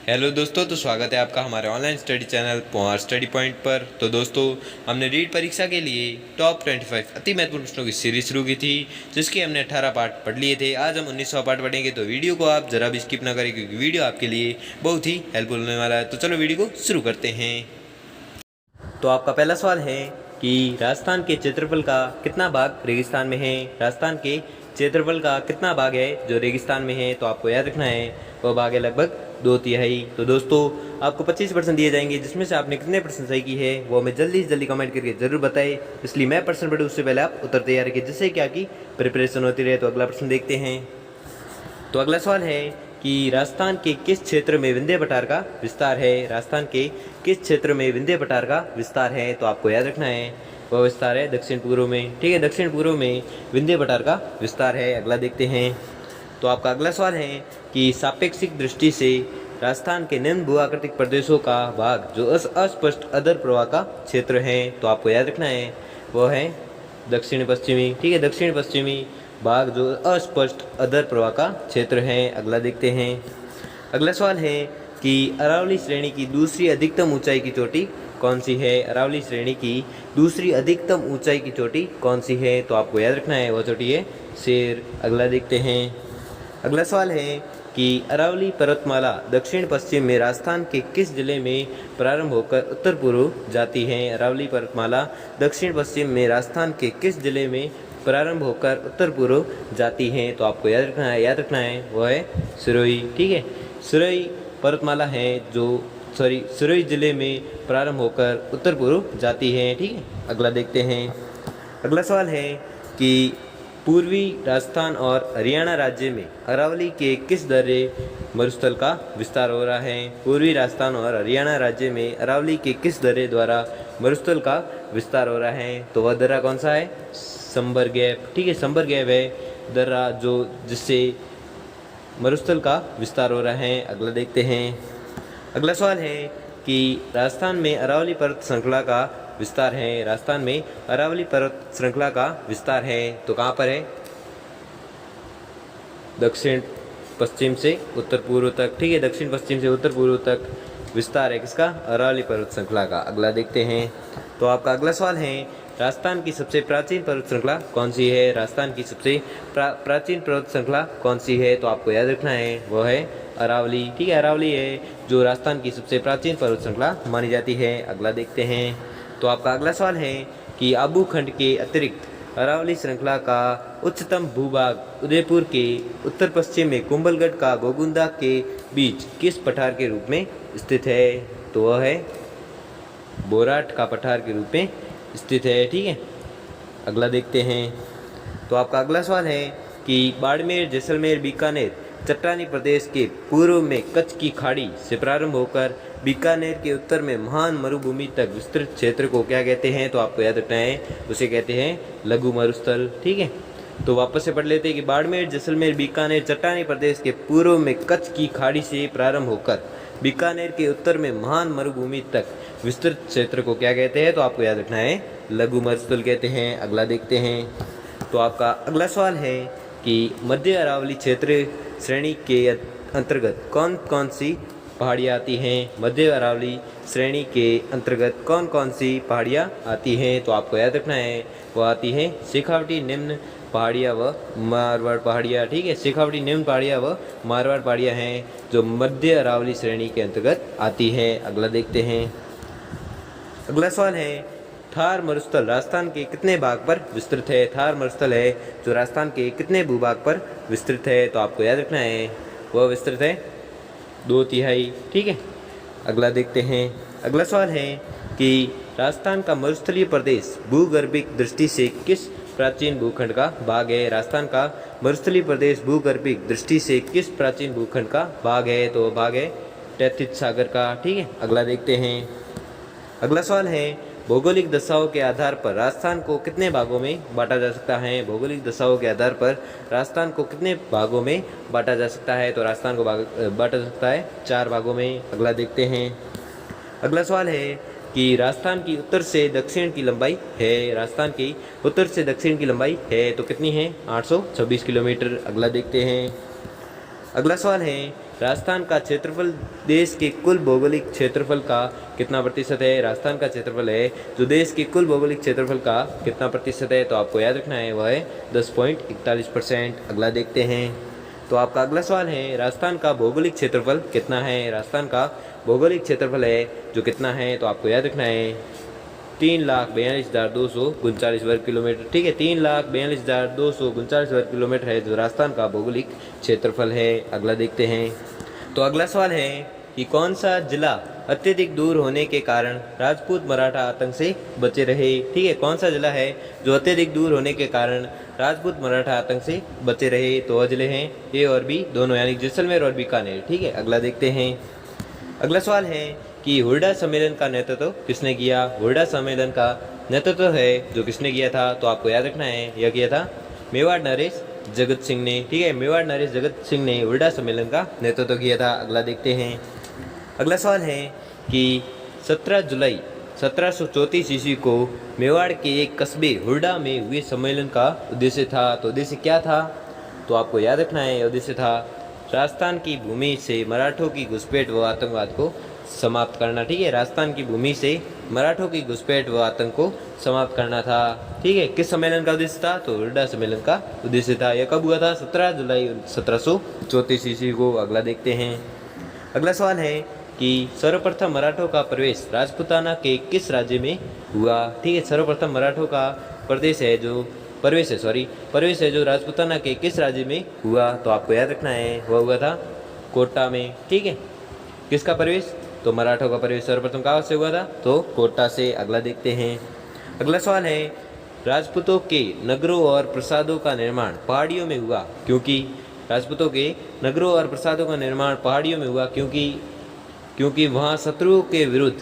Hello दोस्तों, तो स्वागत है आपका हमारे online study channel Pohar study point पर। तो दोस्तों, हमने रीट परीक्षा के लिए टॉप 25 अति महत्वपूर्ण प्रश्नों की सीरीज शुरू की थी, जिसके हमने 18 पार्ट पढ़ लिए थे। आज हम 19वां पार्ट पढ़ेंगे, तो वीडियो को आप जरा भी स्किप ना करें, क्योंकि वीडियो आपके लिए बहुत ही हेल्पफुल होने वाला है। तो चलो वीडियो को शुरू करते हैं। तो आपका पहला सवाल है कि राजस्थान के क्षेत्रफल का कितना भाग रेगिस्तान में है। राजस्थान के क्षेत्रफल का कितना भाग है जो रेगिस्तान में है, तो आपको याद रखना है वह भाग है लगभग 2/3। तो दोस्तों, आपको 25% दिए जाएंगे, जिसमें से आपने कितने परसेंट सही की है वो हमें जल्दी से जल्दी कमेंट करके जरूर बताएं। इसलिए मैं परसेंट पढ़ूँ उससे पहले आप उत्तर तैयार रखिए, जिससे क्या कि प्रिपरेशन होती रहे। तो अगला प्रश्न देखते हैं। तो अगला सवाल है कि राजस्थान के किस क्षेत्र में विंध्य पठार का विस्तार है। राजस्थान के किस क्षेत्र में विंध्य पठार का विस्तार है, तो आपको याद रखना है वह विस्तार है दक्षिण पूर्व में। ठीक है, दक्षिण पूर्व में विंध्य पठार का विस्तार है। अगला देखते हैं। तो आपका अगला सवाल है कि सापेक्षिक दृष्टि से राजस्थान के निम्न भूआकृतिक प्रदेशों का भाग जो अस्पष्ट अधर प्रवाह का क्षेत्र है, तो आपको याद रखना है वह है दक्षिण पश्चिमी। ठीक है, दक्षिण पश्चिमी भाग जो अस्पष्ट अधर प्रवाह का क्षेत्र है। अगला देखते हैं। अगला सवाल है कि अरावली श्रेणी की दूसरी अधिकतम ऊंचाई की चोटी कौन सी है। अरावली श्रेणी की दूसरी अधिकतम ऊंचाई की चोटी कौन सी है, तो आपको याद रखना है वह चोटी है शेर। अगला देखते हैं। अगला सवाल है कि अरावली पर्वतमाला दक्षिण पश्चिम में राजस्थान के किस जिले में प्रारंभ होकर उत्तर पूर्व जाती है। अरावली पर्वतमाला दक्षिण पश्चिम में राजस्थान के किस जिले में प्रारंभ होकर उत्तर पूर्व जाती हैं, तो आपको याद रखना है वह है सिरोही। ठीक है, सिरोही पर्वतमाला है जो सिरोही जिले में प्रारंभ होकर उत्तर पूर्व जाती है। ठीक है, अगला देखते हैं। अगला सवाल है कि पूर्वी राजस्थान और हरियाणा राज्य में अरावली के किस दर्रे मरुस्थल का विस्तार हो रहा है। पूर्वी राजस्थान और हरियाणा राज्य में अरावली के किस दर्रे द्वारा मरुस्थल का विस्तार हो रहा है, तो वह दर्रा कौन सा है, संबर गैप। ठीक है, संबर गैप है दर्रा जिससे मरुस्थल का विस्तार हो रहा है। अगला देखते हैं। अगला सवाल है कि राजस्थान में अरावली पर्वत श्रृंखला का विस्तार है। राजस्थान में अरावली पर्वत श्रृंखला का विस्तार है, तो कहाँ पर है, दक्षिण पश्चिम से उत्तर पूर्व तक। ठीक है, दक्षिण पश्चिम से उत्तर पूर्व तक विस्तार है किसका, अरावली पर्वत श्रृंखला का। अगला देखते हैं। तो आपका अगला सवाल है राजस्थान की सबसे प्राचीन पर्वत श्रृंखला कौन सी है। राजस्थान की सबसे प्राचीन पर्वत श्रृंखला कौन सी है, तो आपको याद रखना है वह है अरावली। ठीक है, अरावली है जो राजस्थान की सबसे प्राचीन पर्वत श्रृंखला मानी जाती है। अगला देखते हैं। तो आपका अगला सवाल है कि आबू खंड के अतिरिक्त अरावली श्रृंखला का उच्चतम भूभाग उदयपुर के उत्तर पश्चिम में कुंभलगढ़ का गोगुंदा के बीच किस पठार के रूप में स्थित है, तो वह है बोराट का पठार के रूप में स्थित है। ठीक है, अगला देखते हैं। तो आपका अगला सवाल है कि बाड़मेर, जैसलमेर, बीकानेर चट्टानी प्रदेश के पूर्व में कच्छ की खाड़ी से प्रारंभ होकर बीकानेर के उत्तर में महान मरुभूमि तक विस्तृत क्षेत्र को क्या कहते हैं, तो आपको याद रखना है उसे कहते हैं लघु मरुस्थल। ठीक है, तो वापस से पढ़ लेते हैं कि बाड़मेर, जैसलमेर, बीकानेर चट्टानी प्रदेश के पूर्व में कच्छ की खाड़ी से प्रारंभ होकर बीकानेर के उत्तर में महान मरुभूमि तक विस्तृत क्षेत्र को क्या कहते हैं, तो आपको याद रखना है लघु मरुस्थल कहते हैं। अगला देखते हैं। तो आपका अगला सवाल है कि मध्य अरावली क्षेत्र श्रेणी के अंतर्गत कौन कौन सी पहाड़ियाँ आती हैं। मध्य अरावली श्रेणी के अंतर्गत कौन कौन सी पहाड़ियाँ आती हैं, तो आपको याद रखना है वह आती हैं शेखावटी निम्न पहाड़ियाँ व मारवाड़ पहाड़ियाँ। ठीक है, शेखावटी निम्न पहाड़ियाँ व मारवाड़ पहाड़ियाँ हैं जो मध्य अरावली श्रेणी के अंतर्गत आती हैं। अगला देखते हैं। अगला सवाल है थार मरुस्थल राजस्थान के कितने भाग पर विस्तृत है। थार मरुस्थल है जो राजस्थान के कितने भूभाग पर विस्तृत है, तो आपको याद रखना है वह विस्तृत है 2/3। ठीक है, अगला देखते हैं। अगला सवाल है कि राजस्थान का मरुस्थलीय प्रदेश भूगर्भिक दृष्टि से किस प्राचीन भूखंड का भाग है। राजस्थान का मरुस्थलीय प्रदेश भूगर्भिक दृष्टि से किस प्राचीन भूखंड का भाग है, तो वह भाग है तैथित सागर का। ठीक है, अगला देखते हैं। अगला सवाल है भौगोलिक दशाओं के आधार पर राजस्थान को कितने भागों में बांटा जा सकता है। भौगोलिक दशाओं के आधार पर राजस्थान को कितने भागों में बांटा जा सकता है, तो राजस्थान को बांटा जा सकता है 4 भागों में। अगला देखते हैं। अगला सवाल है कि राजस्थान की उत्तर से दक्षिण की लंबाई है। राजस्थान की उत्तर से दक्षिण की लंबाई है तो कितनी है, 826 किलोमीटर। अगला देखते हैं। अगला सवाल है राजस्थान का क्षेत्रफल देश के कुल भौगोलिक क्षेत्रफल का कितना प्रतिशत है? राजस्थान का क्षेत्रफल है जो देश के कुल भौगोलिक क्षेत्रफल का कितना प्रतिशत है, तो आपको याद रखना है वह है 10.41%। अगला देखते हैं। तो आपका अगला सवाल है राजस्थान का भौगोलिक क्षेत्रफल कितना है? राजस्थान का भौगोलिक क्षेत्रफल है जो कितना है, तो आपको याद रखना है 3,42,239 वर्ग किलोमीटर। ठीक है, 3,42,239 वर्ग किलोमीटर है जो राजस्थान का भौगोलिक क्षेत्रफल है। अगला देखते हैं। तो अगला सवाल है कि कौन सा जिला अत्यधिक दूर होने के कारण राजपूत मराठा आतंक से बचे रहे? ठीक है, कौन सा जिला है जो अत्यधिक दूर होने के कारण राजपूत मराठा आतंक से बचे रहे? तो वह जिले हैं ए और बी दोनों, यानी जैसलमेर और बीकानेर। ठीक है, अगला देखते हैं। अगला सवाल है कि हुरडा सम्मेलन का नेतृत्व किसने किया? हुरडा सम्मेलन का नेतृत्व है जो किसने किया था, तो आपको याद रखना है यह किया था मेवाड़ नरेश जगत सिंह ने। ठीक है, मेवाड़ नरेश जगत सिंह ने हुरडा सम्मेलन का नेतृत्व किया था। अगला देखते हैं। अगला सवाल है कि 17 जुलाई 1734 ईस्वी को मेवाड़ के एक कस्बे हुरडा में हुए सम्मेलन का उद्देश्य था, तो उद्देश्य क्या था, तो आपको याद रखना है उद्देश्य था राजस्थान की भूमि से मराठों की घुसपैठ व आतंकवाद को समाप्त करना। ठीक है, राजस्थान की भूमि से मराठों की घुसपैठ व आतंक को समाप्त करना था। ठीक है, किस सम्मेलन का उद्देश्य था, तो हुरडा सम्मेलन का उद्देश्य था। यह कब हुआ था? 17 जुलाई 1734 ईस्वी को। अगला देखते हैं। अगला सवाल है कि सर्वप्रथम मराठों का प्रवेश राजपूताना के किस राज्य में हुआ? ठीक है, सर्वप्रथम मराठों का प्रवेश है जो राजपूताना के किस राज्य में हुआ, तो आपको याद रखना है वह हुआ था कोटा में। ठीक है, किसका प्रवेश, तो मराठों का प्रवेश सर्वप्रथम कहाँ से हुआ था, तो कोटा से। अगला देखते हैं। अगला सवाल है राजपूतों के नगरों और प्रसादों का निर्माण पहाड़ियों में हुआ क्योंकि? राजपूतों के नगरों और प्रसादों का निर्माण पहाड़ियों में हुआ क्योंकि वहाँ शत्रुओं के विरुद्ध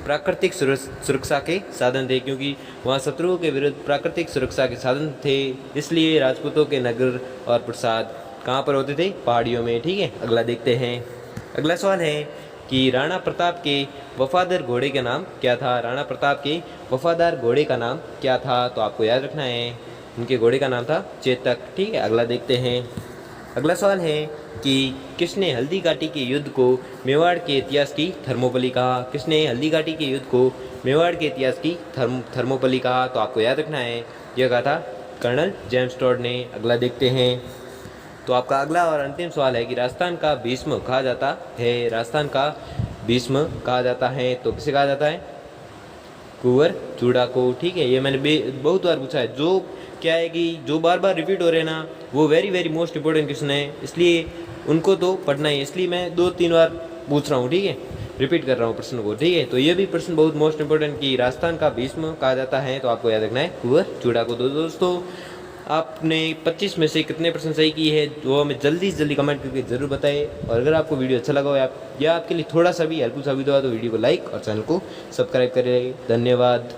प्राकृतिक सुरक्षा के साधन थे। क्योंकि वहाँ शत्रुओं के विरुद्ध प्राकृतिक सुरक्षा के साधन थे, इसलिए राजपूतों के नगर और प्रसाद कहाँ पर होते थे? पहाड़ियों में। ठीक है, अगला देखते हैं। अगला सवाल है कि राणा प्रताप के वफादार घोड़े का नाम क्या था? राणा प्रताप के वफादार घोड़े का नाम क्या था, तो आपको याद रखना है उनके घोड़े का नाम था चेतक। ठीक है, अगला देखते हैं। अगला सवाल है कि किसने हल्दी घाटी के युद्ध को मेवाड़ के इतिहास की थर्मोपली कहा? किसने हल्दी घाटी के युद्ध को मेवाड़ के इतिहास की थर्मोपली कहा, तो आपको याद रखना है यह कहा था कर्नल जेम्स टॉड ने। अगला देखते हैं। तो आपका अगला और अंतिम सवाल है कि राजस्थान का भीष्म कहा जाता है। राजस्थान का भीष्म कहा जाता है, तो किसे कहा जाता है? कुंवर चूड़ा को। ठीक है, ये मैंने बहुत बार पूछा है। जो क्या है कि जो बार बार रिपीट हो रहे हैं ना, वो very very most important question है, इसलिए उनको तो पढ़ना ही, इसलिए मैं 2-3 बार पूछ रहा हूँ। ठीक है, रिपीट कर रहा हूँ प्रश्न को। ठीक है, तो ये भी प्रश्न बहुत मोस्ट इंपॉर्टेंट कि राजस्थान का भीष्म कहा जाता है, तो आपको याद रखना है कुंवर चूड़ा को। दोस्तों, आपने 25 में से कितने प्रश्न सही की है वो हमें जल्दी से जल्दी कमेंट करके ज़रूर बताएं। और अगर आपको वीडियो अच्छा लगा हो या आपके लिए थोड़ा सा भी हेल्पफुल साबित हुआ तो वीडियो को लाइक और चैनल को सब्सक्राइब करें। धन्यवाद।